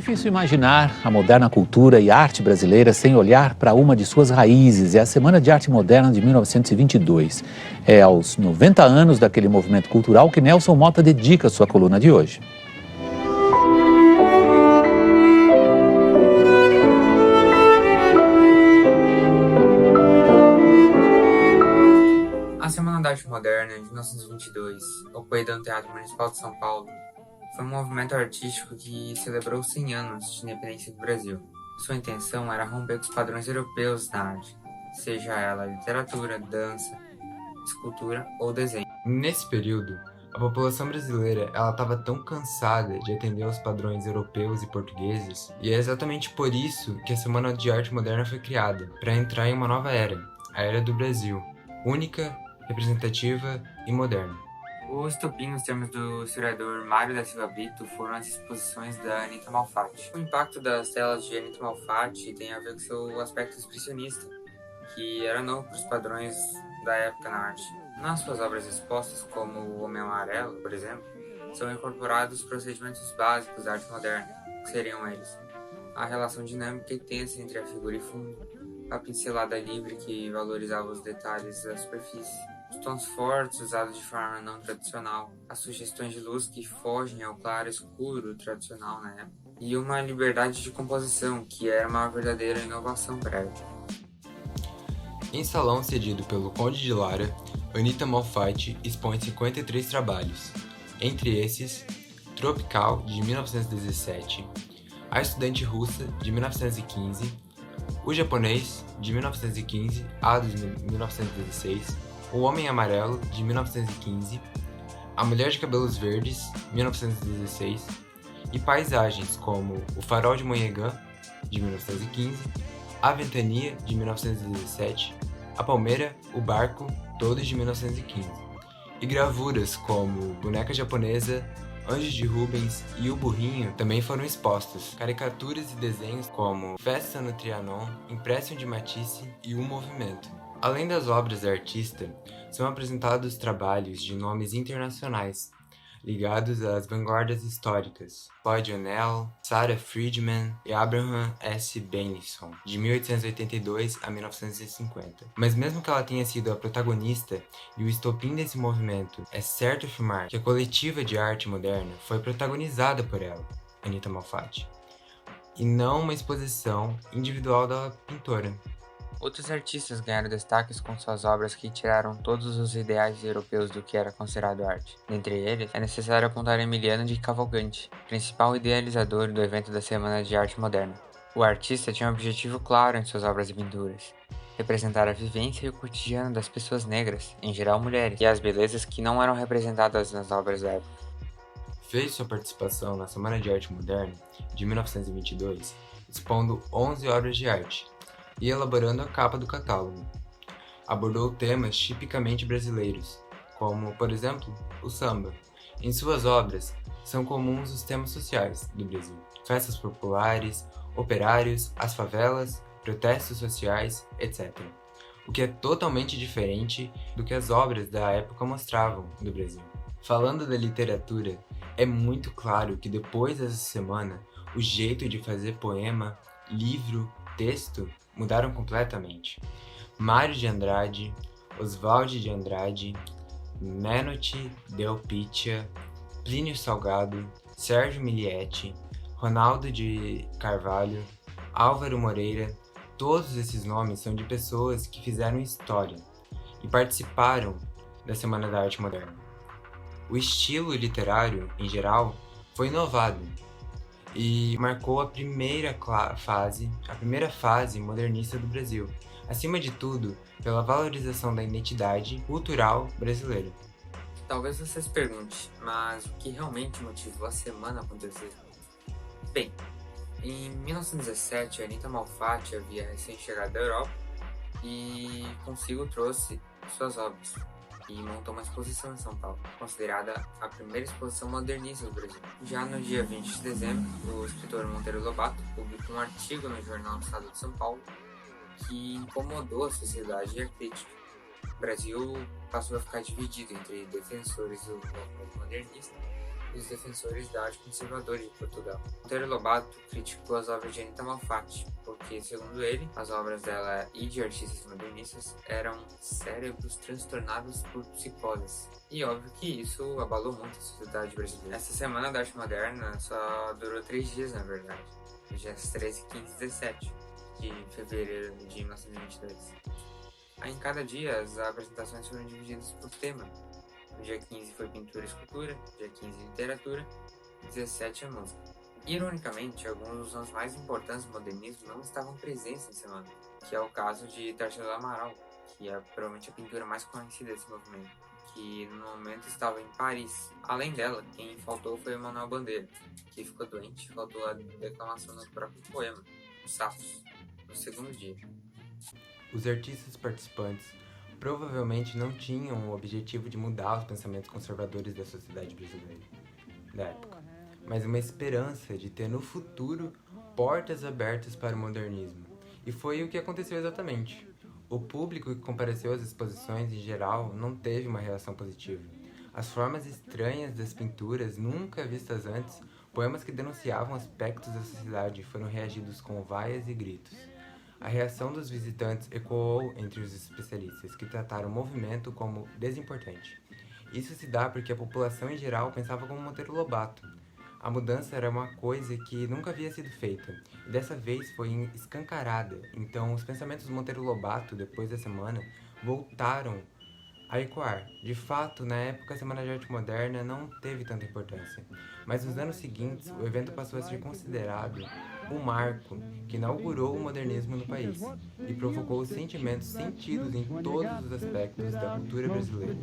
difícil imaginar a moderna cultura e arte brasileira sem olhar para uma de suas raízes. É a Semana de Arte Moderna de 1922. É aos 90 anos daquele movimento cultural que Nelson Mota dedica sua coluna de hoje. A Semana da Arte Moderna, de 1922, ocorrida no Teatro Municipal de São Paulo, foi um movimento artístico que celebrou 100 anos de independência do Brasil. Sua intenção era romper com os padrões europeus na arte, seja ela literatura, dança, escultura ou desenho. Nesse período, a população brasileira estava tão cansada de atender aos padrões europeus e portugueses, e é exatamente por isso que a Semana de Arte Moderna foi criada, para entrar em uma nova era, a Era do Brasil, única, representativa e moderna. O estopim, nos termos do historiador Mário da Silva Brito, foram as exposições da Anita Malfatti. O impacto das telas de Anita Malfatti tem a ver com seu aspecto expressionista, que era novo para os padrões da época na arte. Nas suas obras expostas, como O Homem Amarelo, por exemplo, são incorporados procedimentos básicos da arte moderna, que seriam eles: a relação dinâmica e tensa entre a figura e fundo, a pincelada livre que valorizava os detalhes da superfície, os tons fortes usados de forma não tradicional, as sugestões de luz que fogem ao claro escuro tradicional na época, e uma liberdade de composição que era uma verdadeira inovação para a época. Em salão cedido pelo Conde de Lara, Anita Malfatti expõe 53 trabalhos, entre esses Tropical, de 1917, A Estudante Russa, de 1915, O Japonês, de 1915 a 1916, O Homem Amarelo, de 1915, A Mulher de Cabelos Verdes, 1916, e paisagens como O Farol de Monhegan, de 1915, A Ventania, de 1917, A Palmeira, O Barco, todos de 1915, e gravuras como Boneca Japonesa, Anjos de Rubens e O Burrinho também foram expostos. Caricaturas e desenhos como Festa no Trianon, Impression de Matisse e O Movimento. Além das obras da artista, são apresentados trabalhos de nomes internacionais, ligados às vanguardas históricas, Claude O'Neill, Sarah Friedman e Abraham S. Benison, de 1882 a 1950. Mas mesmo que ela tenha sido a protagonista e o estopim desse movimento, é certo afirmar que a coletiva de arte moderna foi protagonizada por ela, Anita Malfatti, e não uma exposição individual da pintora. Outros artistas ganharam destaques com suas obras que tiraram todos os ideais europeus do que era considerado arte. Dentre eles, é necessário apontar Emiliano de Cavalcanti, principal idealizador do evento da Semana de Arte Moderna. O artista tinha um objetivo claro em suas obras e pinturas: representar a vivência e o cotidiano das pessoas negras, em geral mulheres, e as belezas que não eram representadas nas obras da época. Fez sua participação na Semana de Arte Moderna de 1922, expondo 11 obras de arte e elaborando a capa do catálogo. Abordou temas tipicamente brasileiros, como, por exemplo, o samba. Em suas obras, são comuns os temas sociais do Brasil: festas populares, operários, as favelas, protestos sociais, etc. O que é totalmente diferente do que as obras da época mostravam do Brasil. Falando da literatura, é muito claro que depois dessa semana, o jeito de fazer poema, livro, texto mudaram completamente. Mário de Andrade, Oswald de Andrade, Menotti Del Picchia, Plínio Salgado, Sérgio Milietti, Ronaldo de Carvalho, Álvaro Moreira, todos esses nomes são de pessoas que fizeram história e participaram da Semana da Arte Moderna. O estilo literário, em geral, foi inovado e marcou a primeira fase modernista do Brasil, acima de tudo pela valorização da identidade cultural brasileira. Talvez você se pergunte, mas o que realmente motivou a semana a acontecer? Bem, em 1917, Anita Malfatti havia recém-chegado da Europa e consigo trouxe suas obras e montou uma exposição em São Paulo, considerada a primeira exposição modernista do Brasil. Já no dia 20 de dezembro, o escritor Monteiro Lobato publicou um artigo no Jornal do Estado de São Paulo que incomodou a sociedade e a crítica. O Brasil passou a ficar dividido entre defensores do movimento modernista os defensores da arte conservadora de Portugal. Monteiro Lobato criticou as obras de Anita Malfatti, porque, segundo ele, as obras dela e de artistas modernistas eram cérebros transtornados por psicoses. E óbvio que isso abalou muito a sociedade brasileira. Essa semana da arte moderna só durou 3 dias, na verdade. Dias 13, 15 e 17 de fevereiro de 1922. Aí, em cada dia, as apresentações foram divididas por tema. No dia 15 foi pintura e escultura, dia 15 literatura, 17 a música. Ironicamente, alguns dos nomes mais importantes do modernismo não estavam presentes na semana, que é o caso de Tarsila do Amaral, que é provavelmente a pintura mais conhecida desse movimento, que no momento estava em Paris. Além dela, quem faltou foi o Manuel Bandeira, que ficou doente e faltou a declamação do próprio poema, Os Sapos, no segundo dia. Os artistas participantes provavelmente não tinham o objetivo de mudar os pensamentos conservadores da sociedade brasileira da época, mas uma esperança de ter no futuro portas abertas para o modernismo. E foi o que aconteceu exatamente. O público que compareceu às exposições, em geral, não teve uma reação positiva. As formas estranhas das pinturas, nunca vistas antes, poemas que denunciavam aspectos da sociedade, foram reagidos com vaias e gritos. A reação dos visitantes ecoou entre os especialistas, que trataram o movimento como desimportante. Isso se dá porque a população em geral pensava como Monteiro Lobato. A mudança era uma coisa que nunca havia sido feita, e dessa vez foi escancarada. Então, os pensamentos do Monteiro Lobato, depois da semana, voltaram a ecoar. De fato, na época, a Semana de Arte Moderna não teve tanta importância, mas nos anos seguintes, o evento passou a ser considerado um marco que inaugurou o modernismo no país e provocou sentimentos sentidos em todos os aspectos da cultura brasileira.